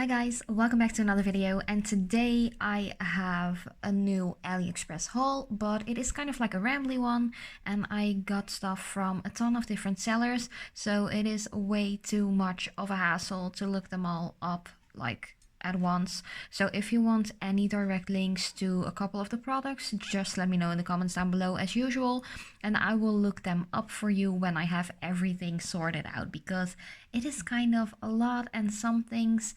Hi guys, welcome back to another video, and today I have a new Aliexpress haul, but it is kind of like a rambly one, and I got stuff from a ton of different sellers, so it is way too much of a hassle to look them all up like at once. So if you want any direct links to a couple of the products, just let me know in the comments down below as usual, and I will look them up for you when I have everything sorted out, because it is kind of a lot, and some things,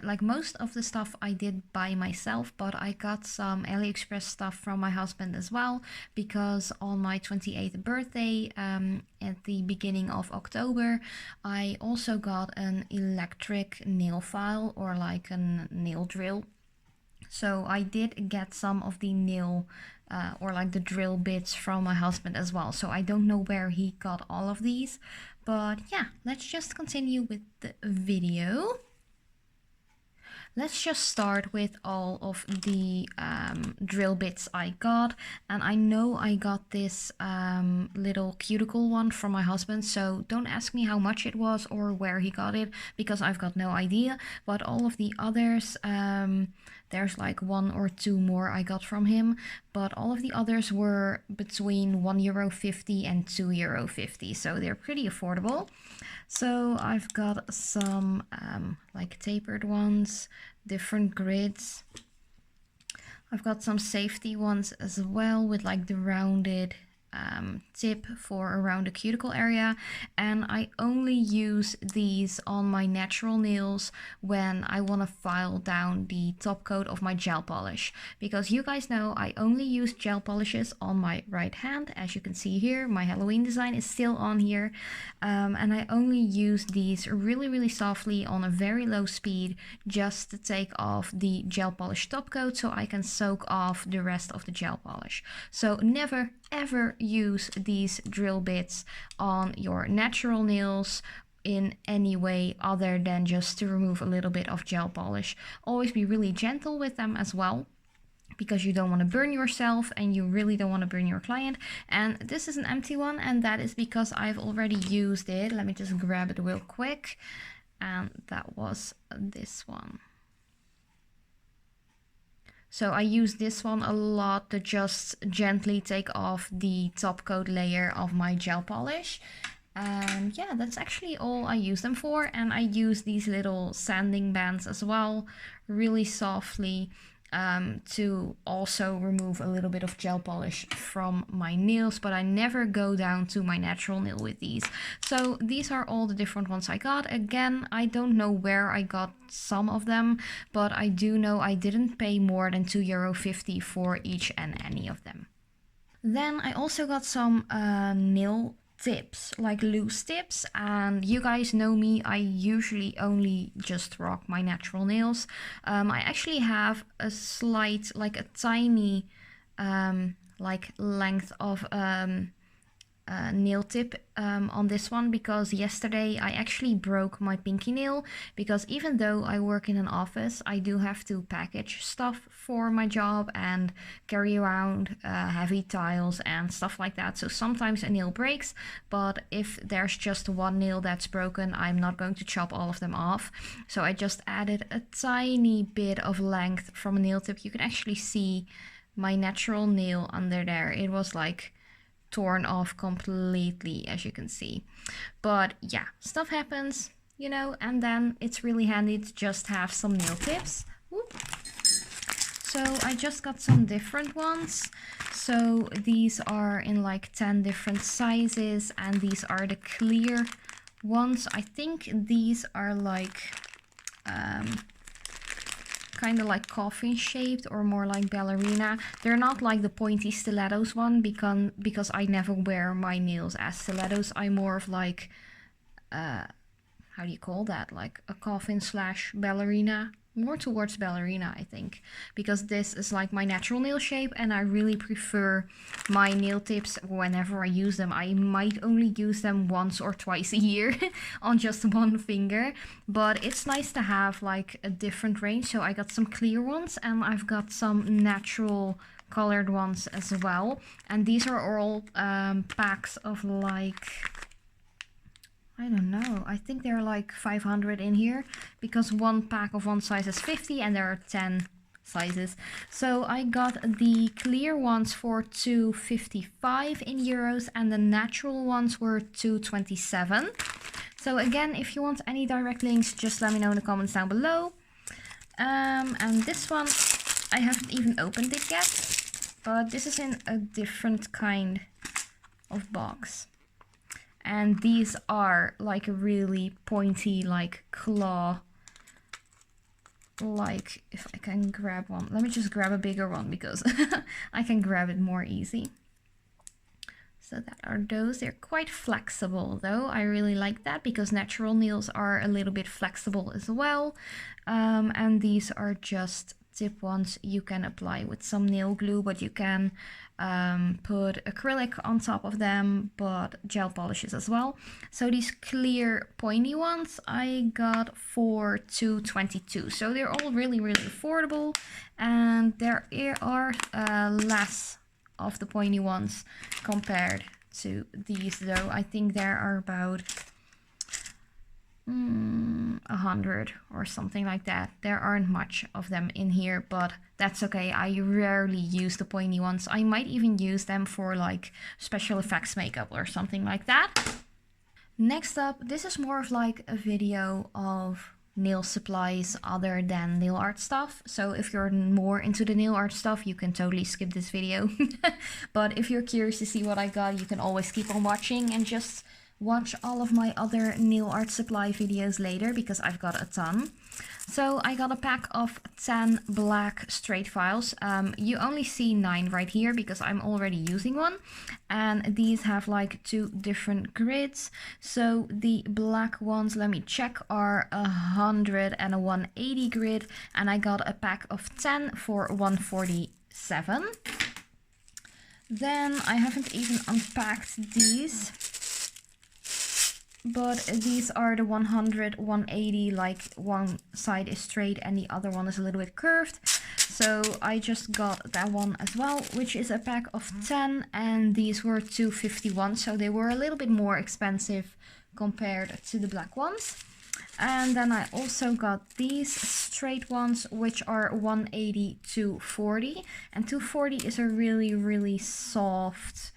like most of the stuff I did by myself, but I got some Aliexpress stuff from my husband as well, because on my 28th birthday, at the beginning of October, I also got an electric nail file, or like a nail drill. So I did get some of the nail or like the drill bits from my husband as well. So I don't know where he got all of these, but yeah, let's just continue with the video. Let's just start with all of the drill bits I got. And I know I got this little cuticle one from my husband, so don't ask me how much it was or where he got it, because I've got no idea. But all of the others, there's like 1 or 2 more I got from him, but all of the others were between €1.50 and €2.50, so they're pretty affordable. So I've got some like tapered ones, different grids. I've got some safety ones as well with like the rounded tip for around the cuticle area, and I only use these on my natural nails when I want to file down the top coat of my gel polish, because you guys know I only use gel polishes on my right hand. As you can see here, my Halloween design is still on here, and I only use these really softly on a very low speed, just to take off the gel polish top coat so I can soak off the rest of the gel polish. So never ever use these drill bits on your natural nails in any way other than just to remove a little bit of gel polish. Always be really gentle with them as well, because you don't want to burn yourself and you really don't want to burn your client. And this is an empty one, and that is because I've already used it. Let me just grab it real quick, and that was this one. So I use this one a lot to just gently take off the top coat layer of my gel polish. And yeah, that's actually all I use them for. And I use these little sanding bands as well, really softly, to also remove a little bit of gel polish from my nails, but I never go down to my natural nail with these. So these are all the different ones I got. Again, I don't know where I got some of them, but I do know I didn't pay more than €2.50 for each and any of them. Then I also got some nail tips, like loose tips, and you guys know me, I usually only just rock my natural nails. I actually have a slight, like a tiny like length of nail tip on this one, because yesterday I actually broke my pinky nail, because even though I work in an office, I do have to package stuff for my job and carry around heavy tiles and stuff like that. So sometimes a nail breaks, but if there's just one nail that's broken, I'm not going to chop all of them off. So I just added a tiny bit of length from a nail tip. You can actually see my natural nail under there. It was like torn off completely, as you can see. But yeah, stuff happens, you know, and then it's really handy to just have some nail tips. Whoop. So I just got some different ones. So these are in like 10 different sizes, and these are the clear ones. I think these are like kind of like coffin shaped, or more like ballerina. They're not like the pointy stilettos one, because I never wear my nails as stilettos. I'm more of like how do you call that, like a coffin slash ballerina, more towards ballerina, I think, because this is like my natural nail shape, and I really prefer my nail tips whenever I use them. I might only use them once or twice a year on just one finger, but it's nice to have like a different range. So I got some clear ones, and I've got some natural colored ones as well, and these are all packs of like, I don't know. I think there are like 500 in here because one pack of one size is 50 and there are 10 sizes. So I got the clear ones for 255 in euros and the natural ones were 227. So again, if you want any direct links, just let me know in the comments down below. And this one, I haven't even opened it yet, but this is in a different kind of box. And these are like really pointy, like claw. Like, if I can grab one. Let me just grab a bigger one because I can grab it more easy. So that are those. They're quite flexible though. I really like that because natural nails are a little bit flexible as well. And these are just tip ones you can apply with some nail glue, but you can put acrylic on top of them, but gel polishes as well. So these clear pointy ones I got for 222. So they're all really, really affordable, and there are less of the pointy ones compared to these though. I think there are about 100 or something like that. There aren't much of them in here, but that's okay. I rarely use the pointy ones. I might even use them for like special effects makeup or something like that. Next up, this is more of like a video of nail supplies other than nail art stuff. So if you're more into the nail art stuff, you can totally skip this video. But if you're curious to see what I got, you can always keep on watching and just watch all of my other nail art supply videos later because I've got a ton. So I got a pack of 10 black straight files. You only see 9 right here because I'm already using one. And these have like 2 different grids. So the black ones, let me check, are 100 and a 180 grid. And I got a pack of 10 for 147. Then I haven't even unpacked these. But these are the 100, 180, like one side is straight and the other one is a little bit curved. So I just got that one as well, which is a pack of 10, and these were 251, so they were a little bit more expensive compared to the black ones. And then I also got these straight ones, which are 180, 240, and 240 is a really, really soft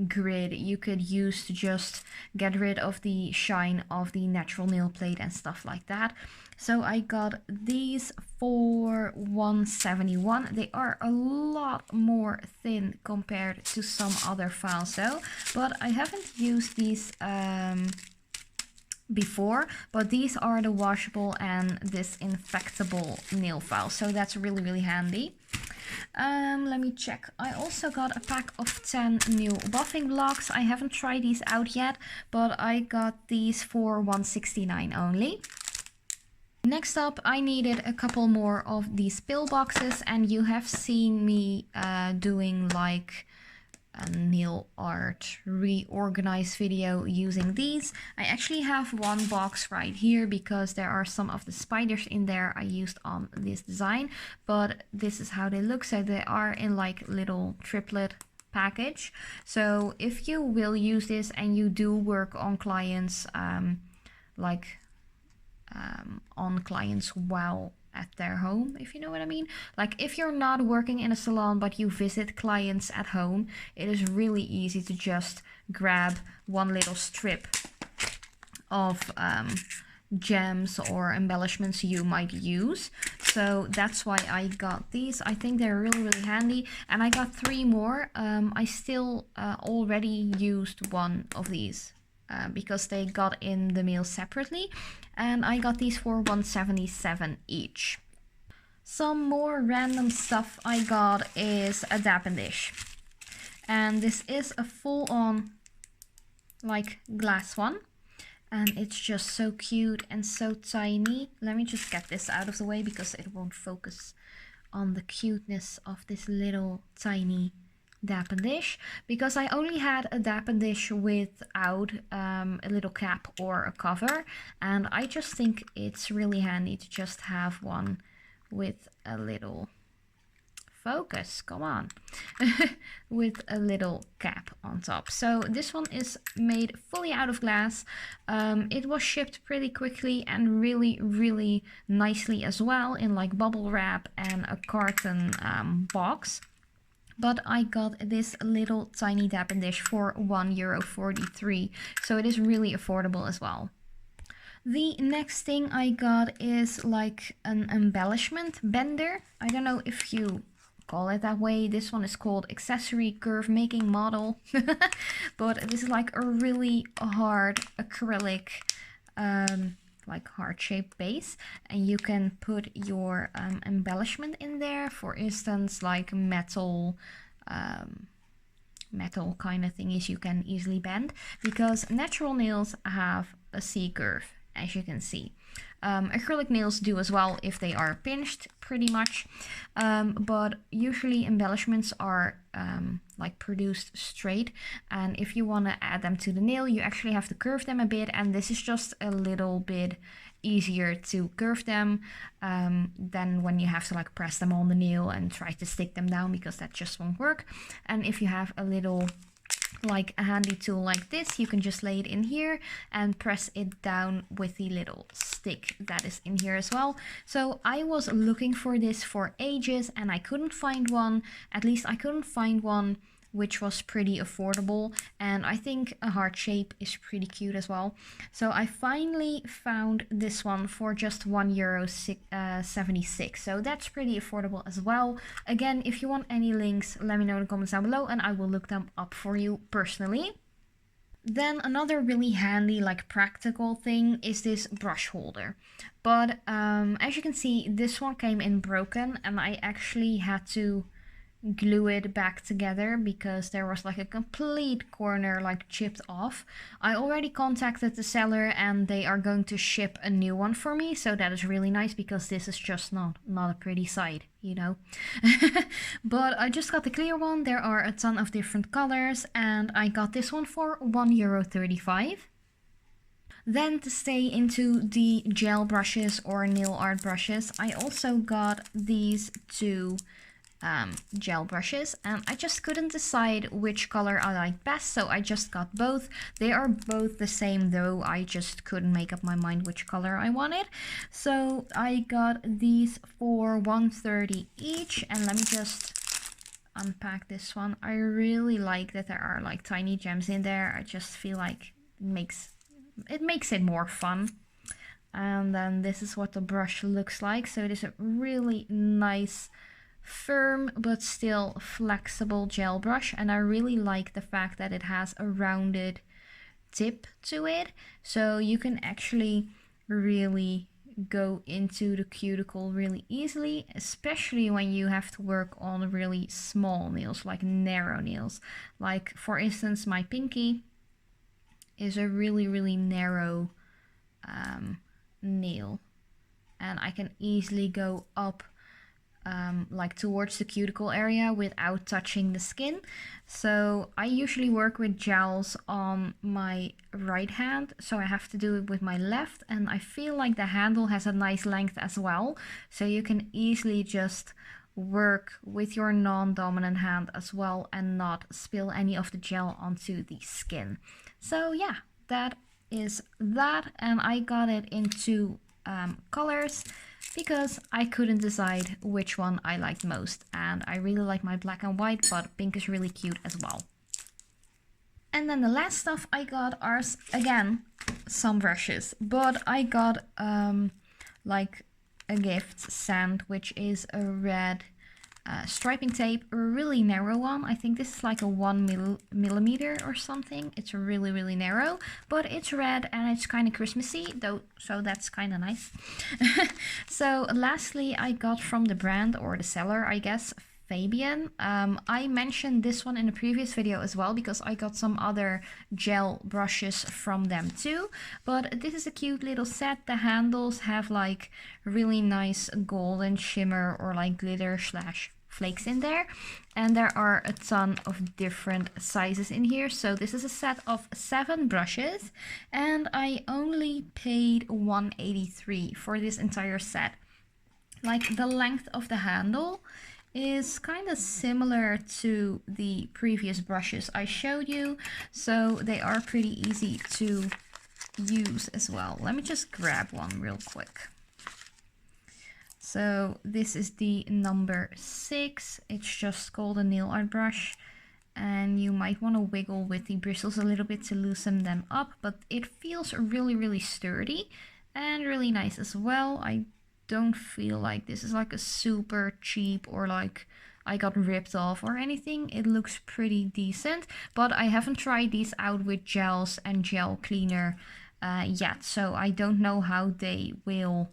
grid you could use to just get rid of the shine of the natural nail plate and stuff like that. So I got these for 171. They are a lot more thin compared to some other files though, but I haven't used these before, but these are the washable and disinfectable nail files, so that's really, really handy. Let me check. I also got a pack of 10 new buffing blocks. I haven't tried these out yet, but I got these for 169 only. Next up, I needed a couple more of these pill boxes, and you have seen me doing like a nail art reorganized video using these. I actually have one box right here because there are some of the spiders in there I used on this design, but this is how they look. So they are in like little triplet package. So if you will use this and you do work on clients on clients while at their home, if you know what I mean. Like if you're not working in a salon but you visit clients at home, it is really easy to just grab one little strip of gems or embellishments you might use. So that's why I got these. I think they're really, really handy, and I got 3 more. I still already used one of these because they got in the mail separately, and I got these for 177 each. Some more random stuff I got is a dappen dish, and this is a full-on like glass one, and it's just so cute and so tiny. Let me just get this out of the way because it won't focus on the cuteness of this little tiny dappen dish, because I only had a dappen dish without a little cap or a cover, and I just think it's really handy to just have one with a little focus, come on, with a little cap on top. So this one is made fully out of glass. It was shipped pretty quickly and really nicely as well, in like bubble wrap and a carton box. But I got this little tiny dabbing dish for €1.43, so it is really affordable as well. The next thing I got is like an embellishment bender. I don't know if you call it that way. This one is called accessory curve making model. But this is like a really hard acrylic like heart-shaped base, and you can put your embellishment in there. For instance, like metal kind of thingies you can easily bend, because natural nails have a C curve, as you can see. Acrylic nails do as well if they are pinched, pretty much. But usually embellishments are like produced straight, and if you want to add them to the nail, you actually have to curve them a bit, and this is just a little bit easier to curve them than when you have to like press them on the nail and try to stick them down, because that just won't work. And if you have a little like a handy tool like this, you can just lay it in here and press it down with the little stick that is in here as well. So I was looking for this for ages and I couldn't find one. At least I couldn't find one which was pretty affordable, and I think a heart shape is pretty cute as well. So I finally found this one for just €1.76, so that's pretty affordable as well. Again, if you want any links, let me know in the comments down below and I will look them up for you personally. Then another really handy, like practical thing is this brush holder. But as you can see, this one came in broken and I actually had to glue it back together because there was like a complete corner like chipped off. I already contacted the seller and they are going to ship a new one for me, so that is really nice because this is just not a pretty sight, you know. But I just got the clear one. There are a ton of different colors and I got this one for €1.35. Then, to stay into the gel brushes or nail art brushes, I also got these two gel brushes, and I just couldn't decide which color I liked best, so I just got both. They are both the same though, I just couldn't make up my mind which color I wanted. So I got these for $1.30 each, and let me just unpack this one. I really like that there are like tiny gems in there. I just feel like it makes it more fun. And then this is what the brush looks like. So it is a really nice, firm but still flexible gel brush, and I really like the fact that it has a rounded tip to it, so you can actually really go into the cuticle really easily, especially when you have to work on really small nails, like narrow nails. Like for instance, my pinky is a really narrow nail, and I can easily go up like towards the cuticle area without touching the skin. So I usually work with gels on my right hand, so I have to do it with my left, and I feel like the handle has a nice length as well, so you can easily just work with your non-dominant hand as well and not spill any of the gel onto the skin. So yeah, that is that, and I got it in two colors because I couldn't decide which one I liked most, and I really like my black and white, but pink is really cute as well. And then the last stuff I got are again some brushes, but I got like a gift sent, which is a red striping tape, a really narrow one. I think this is like a 1 millimeter or something. It's really narrow, but it's red and it's kind of Christmassy though, so that's kind of nice. So lastly, I got from the brand, or the seller I guess, Fabian. I mentioned this one in a previous video as well because I got some other gel brushes from them too, but this is a cute little set. The handles have like really nice golden shimmer or like glitter slash flakes in there, and there are a ton of different sizes in here. So this is a set of 7 brushes and I only paid $1.83 for this entire set. Like the length of the handle is kind of similar to the previous brushes I showed you, so they are pretty easy to use as well. Let me just grab one real quick. So this is the number 6. It's just called a nail art brush, and you might want to wiggle with the bristles a little bit to loosen them up, but it feels really sturdy and really nice as well. I don't feel like this is like a super cheap or like I got ripped off or anything. It looks pretty decent, but I haven't tried these out with gels and gel cleaner yet, so I don't know how they will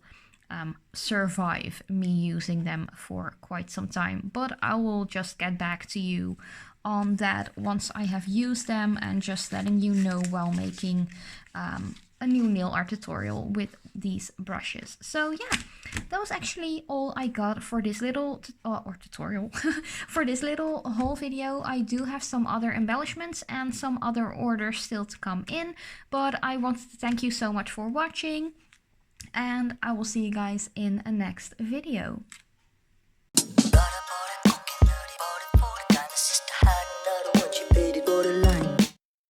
survive me using them for quite some time, but I will just get back to you on that once I have used them, and just letting you know while making a new nail art tutorial with these brushes. So yeah, that was actually all I got for this little tutorial for this little haul video. I do have some other embellishments and some other orders still to come in, but I wanted to thank you so much for watching, and I will see you guys in a next video.